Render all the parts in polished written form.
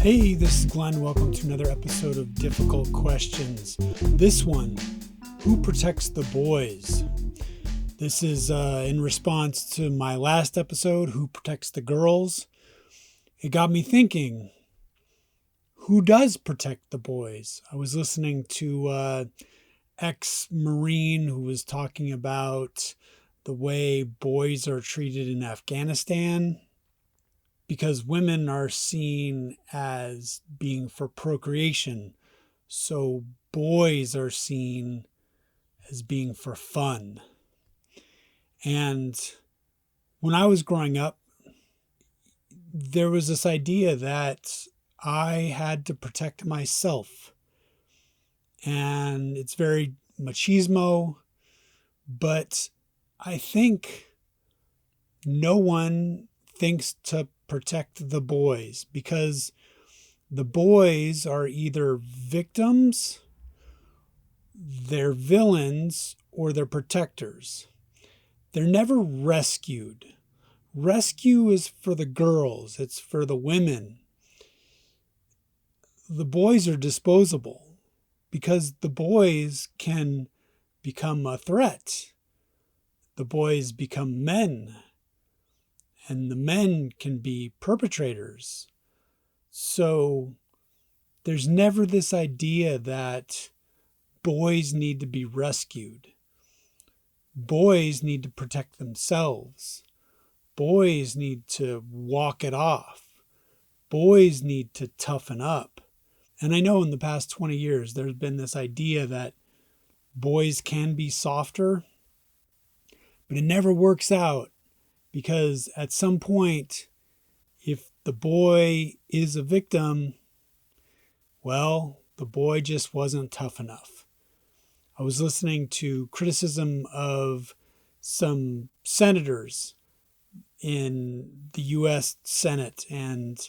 Hey, this is Glenn. Welcome to another episode of Difficult Questions. This one, who protects the boys? This is in response to my last episode, Who Protects the Girls? It got me thinking, who does protect the boys? I was listening to ex-Marine who was talking about the way boys are treated in Afghanistan, because women are seen as being for procreation. So boys are seen as being for fun. And when I was growing up, there was this idea that I had to protect myself. And it's very machismo, but I think no one thinks to protect the boys, because the boys are either victims, they're villains, or they're protectors. They're never rescued. Rescue is for the girls, it's for the women. The boys are disposable because the boys can become a threat. The boys become men, and the men can be perpetrators. So there's never this idea that boys need to be rescued. Boys need to protect themselves. Boys need to walk it off. Boys need to toughen up. And I know in the past 20 years, there's been this idea that boys can be softer, but it never works out, because at some point, if the boy is a victim, well, the boy just wasn't tough enough. I was listening to criticism of some senators in the U.S. Senate, and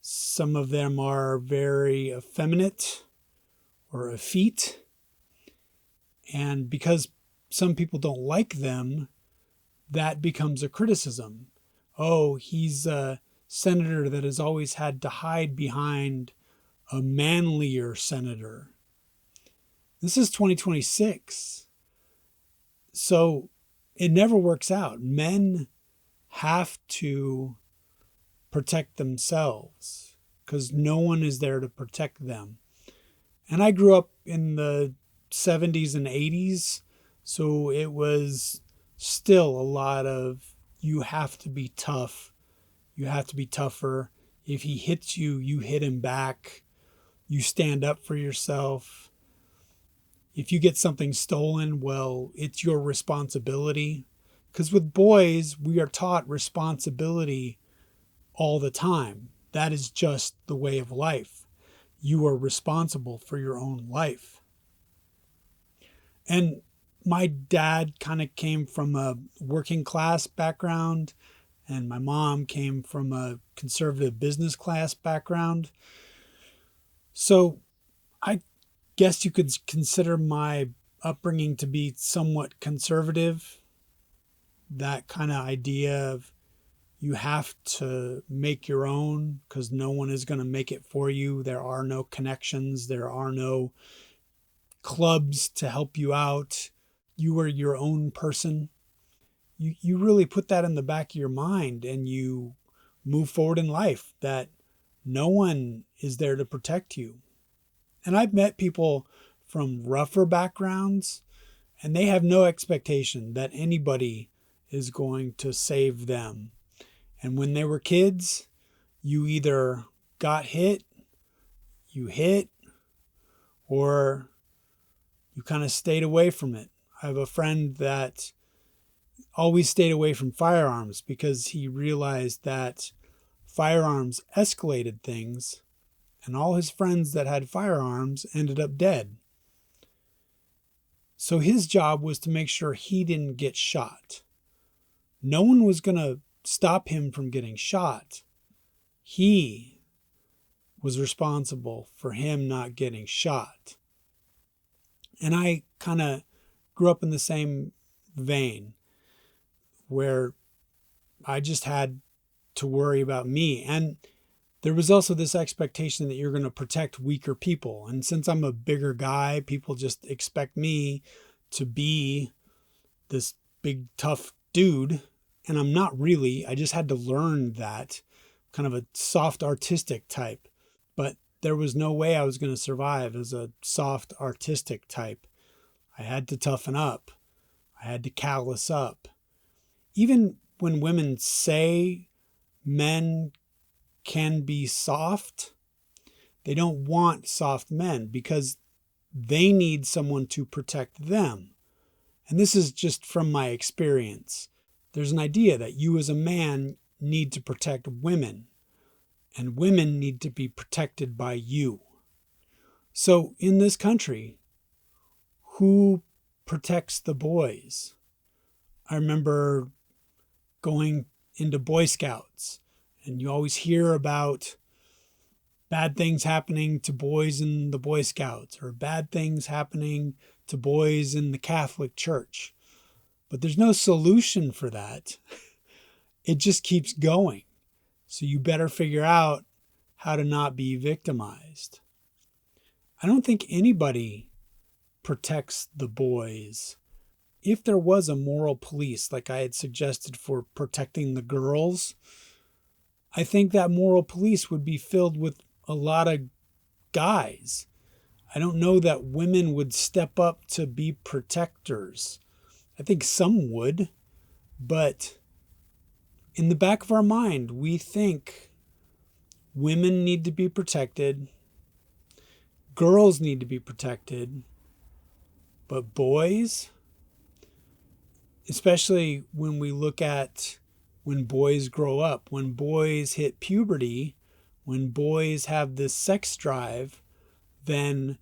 some of them are very effeminate or effete. And because some people don't like them, that becomes a criticism. Oh, he's a senator that has always had to hide behind a manlier senator. This is 2026. So it never works out. Men have to protect themselves because no one is there to protect them. And I grew up in the 70s and 80s, so it was still a lot of, you have to be tough. You have to be tougher. If he hits you, you hit him back. You stand up for yourself. If you get something stolen, well, it's your responsibility. Because with boys, we are taught responsibility all the time. That is just the way of life. You are responsible for your own life. And my dad kind of came from a working class background, and my mom came from a conservative business class background. So I guess you could consider my upbringing to be somewhat conservative. That kind of idea of you have to make your own because no one is going to make it for you. There are no connections. There are no clubs to help you out. You are your own person. You really put that in the back of your mind, and you move forward in life, that no one is there to protect you. And I've met people from rougher backgrounds, and they have no expectation that anybody is going to save them. And when they were kids, you either got hit, or you kind of stayed away from it. I have a friend that always stayed away from firearms because he realized that firearms escalated things, and all his friends that had firearms ended up dead. So his job was to make sure he didn't get shot. No one was going to stop him from getting shot. He was responsible for him not getting shot. And I kind of grew up in the same vein, where I just had to worry about me. And there was also this expectation that you're going to protect weaker people. And since I'm a bigger guy, people just expect me to be this big, tough dude. And I'm not really. I just had to learn that, kind of a soft, artistic type. But there was no way I was going to survive as a soft, artistic type. I had to toughen up. I had to callous up. Even when women say men can be soft, they don't want soft men because they need someone to protect them. And this is just from my experience. There's an idea that you as a man need to protect women, and women need to be protected by you. So in this country, who protects the boys? I remember going into Boy Scouts, and you always hear about bad things happening to boys in the Boy Scouts or bad things happening to boys in the Catholic Church. But there's no solution for that. It just keeps going. So you better figure out how to not be victimized. I don't think anybody protects the boys. If there was a moral police, like I had suggested for protecting the girls, I think that moral police would be filled with a lot of guys. I don't know that women would step up to be protectors. I think some would, but in the back of our mind, we think women need to be protected, girls need to be protected, but boys, especially when we look at when boys grow up, when boys hit puberty, when boys have this sex drive, then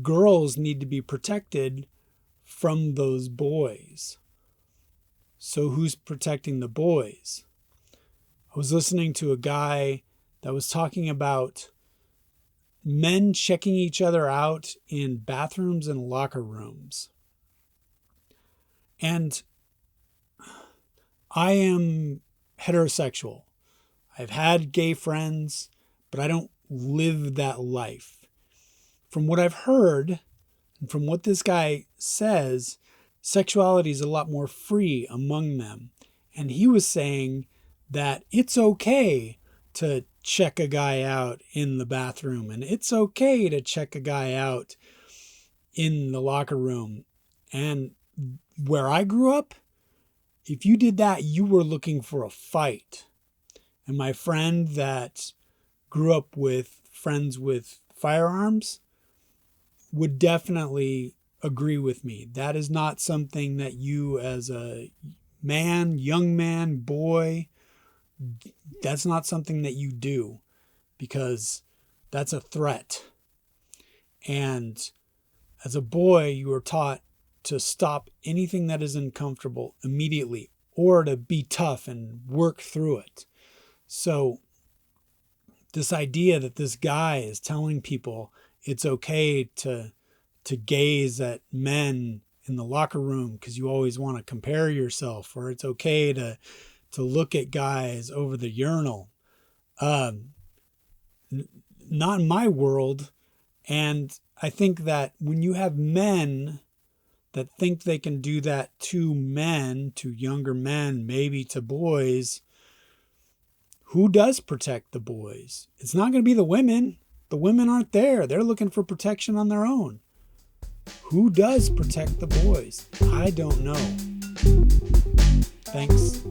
girls need to be protected from those boys. So who's protecting the boys? I was listening to a guy that was talking about men checking each other out in bathrooms and locker rooms. And I am heterosexual. I've had gay friends, but I don't live that life. From what I've heard, and from what this guy says, sexuality is a lot more free among them. And he was saying that it's okay to check a guy out in the bathroom, and it's okay to check a guy out in the locker room. And where I grew up, if you did that, you were looking for a fight. And my friend that grew up with friends with firearms would definitely agree with me. That is not something that you as a man, young man, boy, that's not something that you do, because that's a threat. And as a boy, you are taught to stop anything that is uncomfortable immediately, or to be tough and work through it. So this idea that this guy is telling people it's okay to gaze at men in the locker room because you always want to compare yourself, or it's okay to look at guys over the urinal. Not in my world. And I think that when you have men that think they can do that to men, to younger men, maybe to boys, who does protect the boys? It's not going to be the women. The women aren't there. They're looking for protection on their own. Who does protect the boys? I don't know. Thanks.